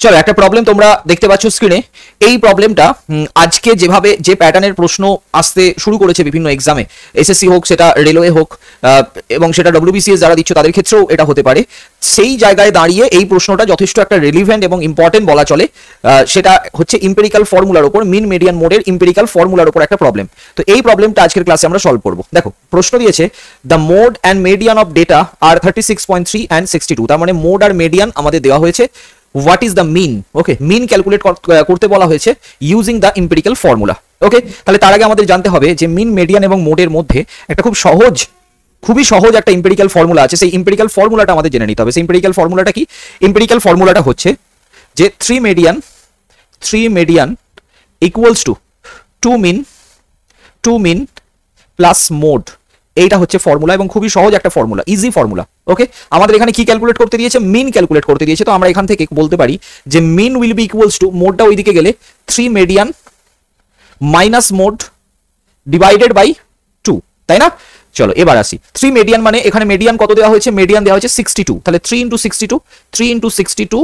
চলো একটা প্রবলেম তোমরা দেখতে পাচ্ছ স্ক্রিনে। এই প্রবলেমটা আজকে যেভাবে যে প্যাটার্নের প্রশ্ন আসতে শুরু করেছে বিভিন্ন এক্সামে, এসএসসি হোক, সেটা রেলওয়ে হোক, এবং সেটা ডব্লিউবিসিএস যারা দিচ্ছ তাদের ক্ষেত্রেও এটা হতে পারে, সেই জায়গায় দাঁড়িয়ে এই প্রশ্নটা যথেষ্ট একটা রেলিভেন্ট এবং ইম্পর্টেন্ট বলা চলে। সেটা হচ্ছে ইম্পেরিক্যাল ফর্মুলার উপর, মিন মেডিয়ান মোডের ইম্পেরিক্যাল ফর্মুলার উপর একটা প্রবলেম। তো এই প্রবলেমটা আজকের ক্লাসে আমরা সলভ করব। দেখো প্রশ্ন দিয়েছে the mode and median of data আর 36.3 অ্যান্ড 62। তার মানে মোড আর মেডিয়ান আমাদের দেওয়া হয়েছে। What is the mean? Okay, mean calculate করতে বলা হয়েছে using the empirical formula. Okay, তাহলে তার আগে আমাদের জানতে হবে যে মিন মেডিয়ান এবং মোডের মধ্যে একটা খুবই সহজ একটা ইম্পেরিক্যাল ফর্মুলা আছে। সেই ইম্পেরিক্যাল ফর্মুলাটা আমাদের জেনে নিতে হবে। সেই ইম্পেরিক্যাল ফর্মুলাটা কি? ইম্পেরিক্যাল ফর্মুলাটা হচ্ছে যে 3 median equals to 2 mean plus mode. এইটা হচ্ছে ফর্মুলা এবং খুবই সহজ একটা ফর্মুলা, ইজি ফর্মুলা। ওকে, আমাদের এখানে কি ক্যালকুলেট করতে দিয়েছে? মিন ক্যালকুলেট করতে দিয়েছে। তো আমরা এখান থেকে বলতে পারি যে mean will be equals to, মোডটা ওইদিকে গেলে 3 median minus mode divided by 2, তাই না? চলো এবার আসি। 3 মেডিয়ান মানে এখানে মেডিয়ান কত দেওয়া হয়েছে? মেডিয়ান দেওয়া হয়েছে 62, তাহলে 3 ইন্টু 62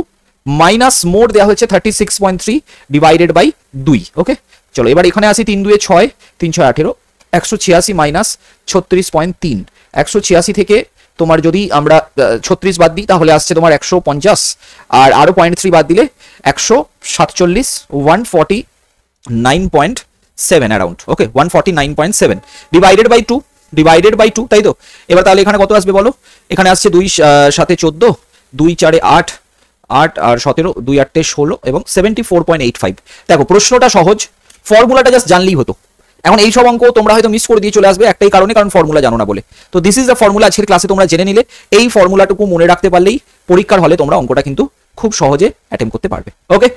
মাইনাস মোড দেওয়া হয়েছে 36.3 ডিভাইডেড বাই 2। ওকে, চলো এবার এখানে আসি। 3 2 6, 3 6 18, 186 মাইনাস 36.3। 186 থেকে তোমার যদি আমরা 36 বাদ দিই তাহলে আসছে তোমার 150, আর আরো 0.3 বাদ দিলে 147, 149.7 অ্যারাউন্ড। ওকে, 149.7 ডিভাইডেড বাই 2, তাই তো? এবার তাহলে এখানে কত আসবে বলো? এখানে আসছে 2 7 14, 2 4 8 8 আর 17, 2 8 16 এবং 74.85। দেখো প্রশ্নটা সহজ, ফর্মুলাটা জাস্ট জানলেই হতো। এখন এই সব অঙ্ক তোমরা হয়তো মিস করে দিয়ে চলে আসবে একটাই কারণে, কারণ ফর্মুলা জানো না বলে। তো দিস ইজ দ্য ফর্মুলা। আজকের ক্লাসে তোমরা জেনে নিলে, এই ফর্মুলাটুকু মনে রাখতে পারলেই পরীক্ষার হলে তোমরা অঙ্কটা কিন্তু খুব সহজে অ্যাটেম্প করতে পারবে। ওকে।